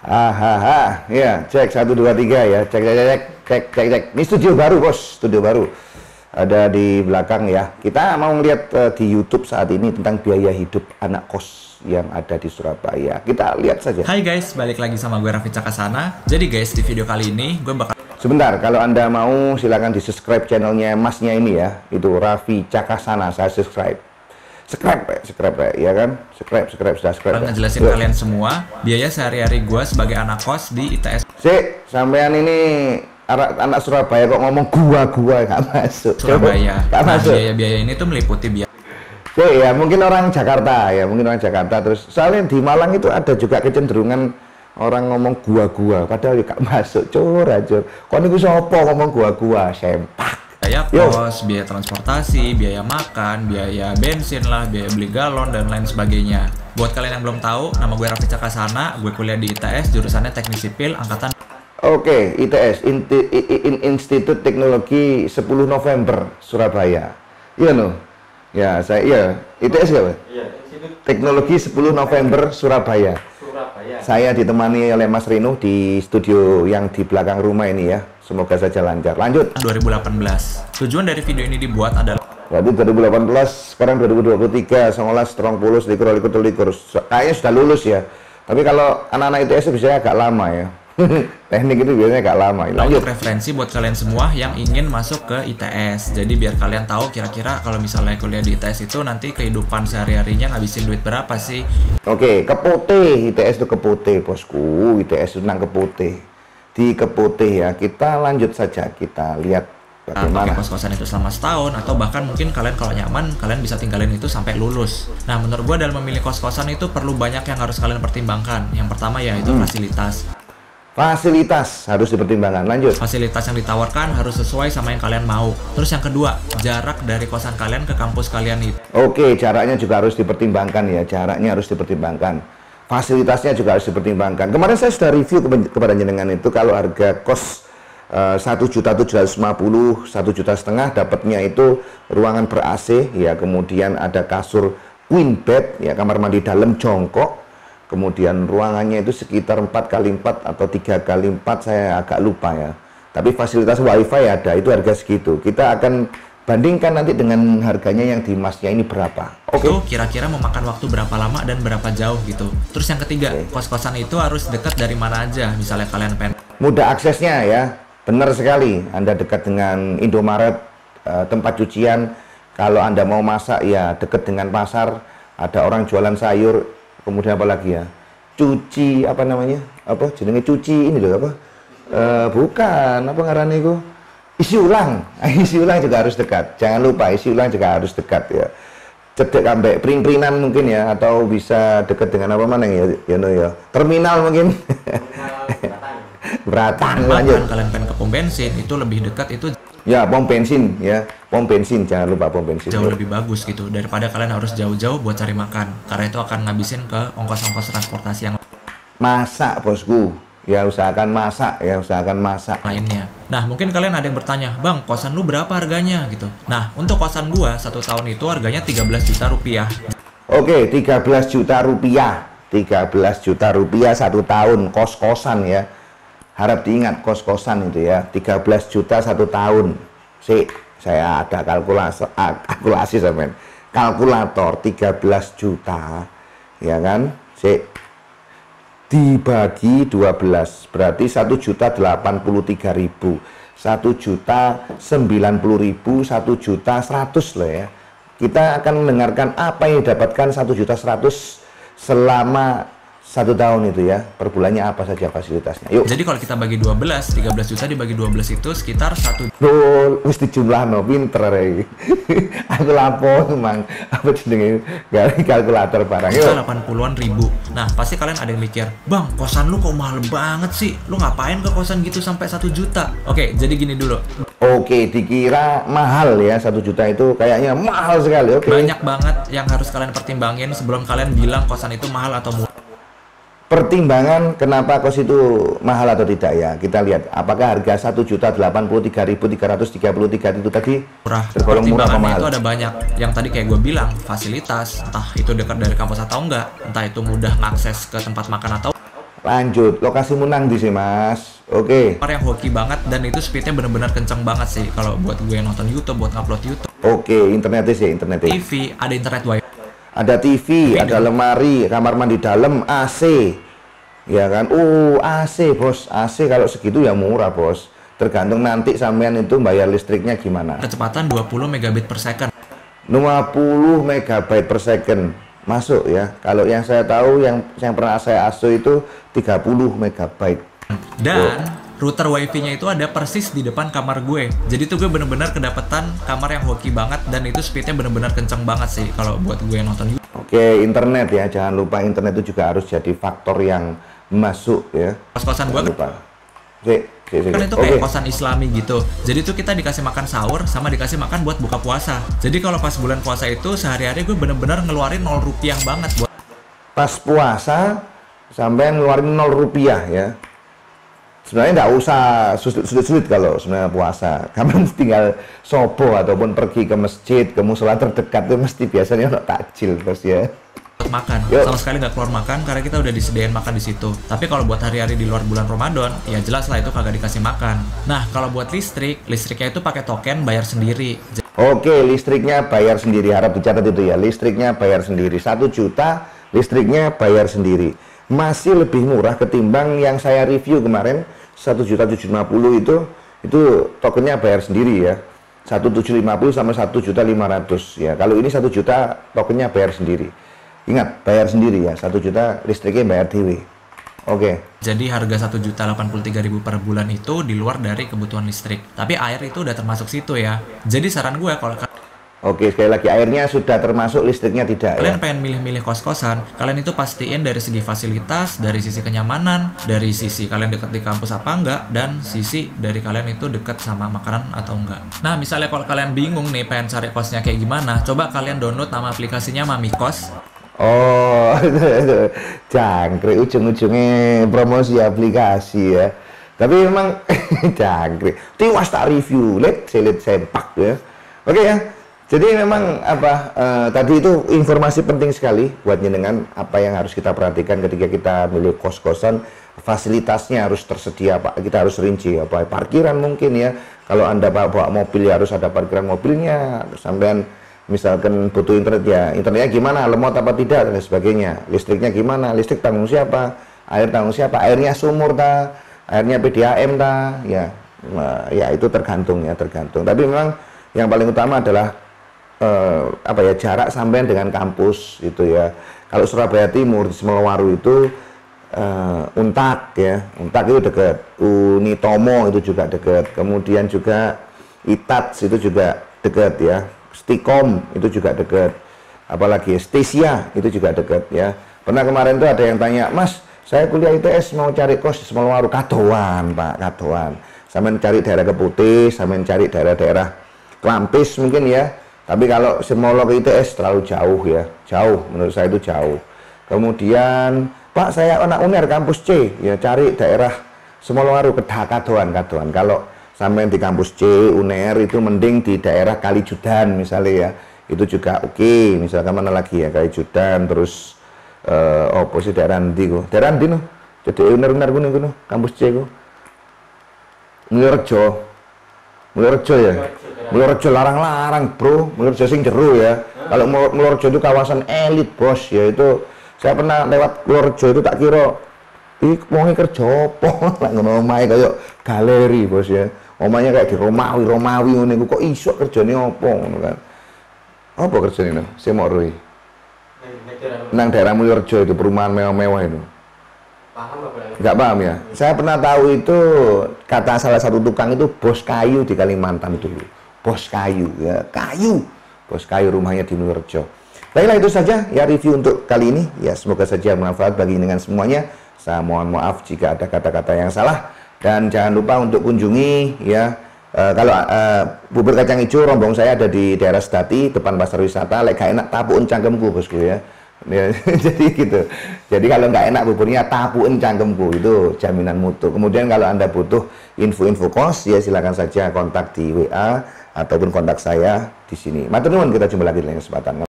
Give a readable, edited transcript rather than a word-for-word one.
Hahaha, ya cek 1 2 3 ya, cek. Ini studio baru bos, studio baru. Ada di belakang ya. Kita mau ngeliat di YouTube saat ini tentang biaya hidup anak kos yang ada di Surabaya. Kita lihat saja. Hai guys, balik lagi sama gue Raffi Cakasana. Jadi guys, di video kali ini gue bakal... Sebentar, kalau Anda mau silakan di subscribe channelnya masnya ini ya. Itu Raffi Cakasana, saya subscribe. Subscribe ya kan? Subscribe, sudah subscribe. Bakal ngejelasin kalian semua biaya sehari-hari gue sebagai anak kos di ITS. Sampean ini anak Surabaya kok ngomong gua nggak masuk. Surabaya. Nggak masuk. Biaya ini tuh meliputi biaya. Ya mungkin orang Jakarta ya, terus soalnya di Malang itu ada juga kecenderungan orang ngomong gua padahal nggak masuk. Cur. Kok niku sapa ngomong gua sempak. Biaya kos, biaya transportasi, biaya makan, biaya bensin lah, biaya beli galon dan lain sebagainya. Buat kalian yang belum tahu, nama gue Raffi Cakasana, gue kuliah di ITS, jurusannya Teknik Sipil, angkatan. Oke, ITS, Institut Teknologi 10 November, Surabaya. Iya no? Ya, ITS ya, Pak? Iya, Institut Teknologi 10 November, Surabaya. Saya ditemani oleh Mas Rino di studio yang di belakang rumah ini ya. Semoga saja lancar. Lanjut. 2018. Tujuan dari video ini dibuat adalah... Berarti 2018, sekarang 2023, 19, 30, likur. Kayaknya sudah lulus ya. Tapi kalau anak-anak ITS biasanya agak lama ya. Teknik itu biasanya agak lama. Lanjut. Referensi buat kalian semua yang ingin masuk ke ITS. Jadi biar kalian tahu kira-kira kalau misalnya kuliah di ITS itu nanti kehidupan sehari-harinya ngabisin duit berapa sih. Oke, Keputih. ITS itu Keputih, bosku. ITS itu nang Keputih. Di Keputih ya. Kita lanjut saja. Kita lihat bagaimana. Pakai kos-kosan itu selama setahun atau bahkan mungkin kalian kalau nyaman kalian bisa tinggalin itu sampai lulus. Nah, menurut gua dalam memilih kos-kosan itu perlu banyak yang harus kalian pertimbangkan. Yang pertama yaitu fasilitas. Fasilitas harus dipertimbangkan. Lanjut. Fasilitas yang ditawarkan harus sesuai sama yang kalian mau. Terus yang kedua, jarak dari kosan kalian ke kampus kalian itu. Oke, jaraknya juga harus dipertimbangkan ya. Jaraknya harus dipertimbangkan. Fasilitasnya juga harus dipertimbangkan. Kemarin saya sudah review kepada jenengan itu kalau harga kos 1.750.000, 1,5 juta dapatnya itu ruangan ber AC ya, kemudian ada kasur queen bed ya, kamar mandi dalam jongkok. Kemudian ruangannya itu sekitar 4x4 atau 3x4, saya agak lupa ya. Tapi fasilitas wifi ada, itu harga segitu. Kita akan bandingkan nanti dengan harganya yang di masnya ini berapa. Oke. Itu kira-kira memakan waktu berapa lama dan berapa jauh gitu. Terus yang ketiga, kos-kosan itu harus dekat dari mana aja. Misalnya kalian pengen mudah aksesnya ya. Benar sekali. Anda dekat dengan Indomaret, tempat cucian. Kalau Anda mau masak ya dekat dengan pasar. Ada orang jualan sayur. Kemudian apa lagi ya? Cuci apa namanya? Apa jenenge cuci ini loh apa? Bukan, apa ngarannya itu? Isi ulang juga harus dekat. Jangan lupa isi ulang juga harus dekat ya. Cedek ambek pring-pringan mungkin ya, atau bisa dekat dengan apa mana ya? Ya, terminal mungkin. Beratan. Lanjut. Kalian pengen ke pom bensin itu lebih dekat itu. Ya, pom bensin ya. Pom bensin, jangan lupa pom bensin. Jauh lebih bagus gitu daripada kalian harus jauh-jauh buat cari makan. Karena itu akan ngabisin ke ongkos-ongkos transportasi yang masak, bosku. Ya usahakan masak lainnya. Nah, mungkin kalian ada yang bertanya, "Bang, kosan lu berapa harganya?" gitu. Nah, untuk kosan gua 1 tahun itu harganya 13 juta rupiah. Oke, 13 juta rupiah. 13 juta rupiah 1 tahun kos-kosan ya. Harap diingat kos-kosan itu ya, 13 juta 1 tahun. Saya ada kalkulasi sampean. Kalkulator 13 juta ya kan? Dibagi 12 berarti 1.083.000, 1.090.000, 1.100.000 loh ya. Kita akan mendengarkan apa yang didapatkan 1.100.000 selama 1 tahun itu ya. Per bulannya apa saja fasilitasnya. Yuk. Jadi kalau kita bagi 12, 13 juta dibagi 12 itu sekitar 1. Loh, mesti jumlah no, pinter ya. Aku lapor emang apa jenenge gak kalkulator barang. Yuk. 80-an ribu. Nah, pasti kalian ada yang mikir, "Bang, kosan lu kok mahal banget sih? Lu ngapain ke kosan gitu sampai 1 juta?" Oke, jadi gini dulu. Oke, dikira mahal ya, 1 juta itu kayaknya mahal sekali. Oke. Banyak banget yang harus kalian pertimbangin sebelum kalian bilang kosan itu mahal atau murah. Pertimbangan kenapa kos itu mahal atau tidak ya, kita lihat apakah harga 1.083.333 itu tadi tergolong murah atau mahal. Itu ada banyak yang tadi kayak gue bilang, fasilitas, entah itu dekat dari kampus atau enggak, entah itu mudah mengakses ke tempat makan atau Lanjut, lokasimu nang di sih Mas. Oke. Kamar yang hoki banget dan itu speednya bener-bener kenceng banget sih kalau buat gue nonton YouTube, buat ngupload YouTube. Oke, internetnya sih, internetnya. TV, ada internet wifi. Ada TV, ada lemari, kamar mandi dalam, AC. Ya kan? AC bos, AC kalau segitu ya murah bos. Tergantung nanti sampean itu bayar listriknya gimana. Kecepatan 20 megabit per second. 20 megabyte per second masuk ya. Kalau yang saya tahu yang pernah saya asuh itu 30 megabyte. Dan router wifi-nya itu ada persis di depan kamar gue. Jadi tuh gue bener-bener kedapetan kamar yang hoki banget dan itu speednya bener-bener kenceng banget sih kalau buat gue nonton YouTube. Oke, internet ya. Jangan lupa internet itu juga harus jadi faktor yang masuk ya. Kos-kosan gue lupa. kan itu kayak kosan islami gitu. Jadi tuh kita dikasih makan sahur sama dikasih makan buat buka puasa. Jadi kalau pas bulan puasa itu sehari-hari gue bener-bener ngeluarin 0 rupiah banget buat pas puasa sampai ngeluarin 0 rupiah ya. Sebenarnya nggak usah sulit-sulit kalau sebenarnya puasa. Kamu tinggal sobo ataupun pergi ke masjid, ke musola terdekat itu mesti biasanya ada takjil terus ya. Makan. Sama sekali nggak keluar makan karena kita udah disediain makan di situ. Tapi kalau buat hari-hari di luar bulan Ramadan, ya jelas lah itu kagak dikasih makan. Nah, kalau buat listriknya itu pakai token bayar sendiri. Oke, listriknya bayar sendiri. Harap dicatat itu ya. Listriknya bayar sendiri. 1 juta listriknya bayar sendiri. Masih lebih murah ketimbang yang saya review kemarin 1.750.000 itu tokennya bayar sendiri ya. 1.750 sama 1.500.000 ya. Kalau ini 1 juta tokennya bayar sendiri. Ingat, bayar sendiri ya, 1 juta listriknya bayar TV. Oke. Jadi harga 1.083.000 per bulan itu di luar dari kebutuhan listrik. Tapi air itu udah termasuk situ ya. Jadi saran gue kalau Oke, sekali lagi airnya sudah termasuk, listriknya tidak kalian ya. pengen milih-milih kos-kosan, kalian itu pastiin dari segi fasilitas, dari sisi kenyamanan, dari sisi kalian dekat di kampus apa enggak, dan sisi dari kalian itu dekat sama makanan atau enggak. Nah, misalnya kalau kalian bingung nih pengen cari kosnya kayak gimana, coba kalian download nama aplikasinya Mami Kos. Oh, jangkrik ujung-ujungnya promosi aplikasi ya. Tapi memang jangkrik. Tiwas tak review, lihat sempak ya. Oke ya. Jadi memang tadi itu informasi penting sekali buat jenengan apa yang harus kita perhatikan ketika kita milih kos-kosan. Fasilitasnya harus tersedia Pak. Kita harus rinci apa parkiran mungkin ya. Kalau Anda bawa mobil ya harus ada parkiran mobilnya. Sampean misalkan butuh internet ya, internetnya gimana, lemot apa tidak dan sebagainya. Listriknya gimana, listrik tanggung siapa, air tanggung siapa, airnya sumur ta, airnya PDAM ta, ya, ya itu tergantung ya, tergantung. Tapi memang yang paling utama adalah jarak sampean dengan kampus itu ya. Kalau Surabaya Timur di Semelowaru itu Untak ya, Untak itu dekat, Unitomo itu juga dekat, kemudian juga ITATS itu juga dekat ya. Stikom itu juga dekat, apalagi Stesia itu juga dekat ya. Pernah kemarin tuh ada yang tanya, Mas, saya kuliah ITS mau cari kos di Semelowaru. Kadoan Pak, kadoan. Sampai cari daerah Keputih, sampai cari daerah-daerah Klampis mungkin ya. Tapi kalau Semolo ke ITS terlalu jauh ya, jauh, menurut saya itu jauh. Kemudian, Pak, saya anak UNER kampus C, ya cari daerah Semelowaru, kadoan. Kalau sampai di kampus C, UNER itu mending di daerah Kalijudan misalnya ya. Itu juga oke. Misalkan mana lagi ya, Kalijudan, terus oposisi daerah nanti kok. Daerah nanti no. Jadi UNER kuno kampus C kok. Mulyorejo ya. Mulyorejo larang-larang, Bro. Mulyorejo sing jero ya. Kalau Mulyorejo itu kawasan elit, Bos, ya itu saya pernah lewat Mulyorejo itu tak kira mau kerja apa? Lah ngono omahe kayak galeri, Bos ya. Omanya kayak di Romawi ngene kok iso kerjane apa ngono kan. Apa kerjane no? Saya mau roi. Nang daerah Mulyorejo itu perumahan mewah-mewah itu. Paham apa? Enggak paham ya. Saya pernah tahu itu kata salah satu tukang itu bos kayu di Kalimantan dulu. Bos kayu ya, kayu. Bos kayu rumahnya di Mulyorejo. Baiklah itu saja ya review untuk kali ini. Ya semoga saja bermanfaat bagi dengan semuanya. Saya mohon maaf jika ada kata-kata yang salah. Dan jangan lupa untuk kunjungi ya kalau bubur kacang hijau rombong saya ada di daerah Sedati depan pasar wisata. Lek gak enak tapuin cangkemku bosku ya. Jadi gitu. Jadi kalau nggak enak buburnya tapuin cangkemku, itu jaminan mutu. Kemudian kalau Anda butuh info-info kos ya silakan saja kontak di WA ataupun kontak saya di sini. Matur nuwun, kita jumpa lagi di lain kesempatan.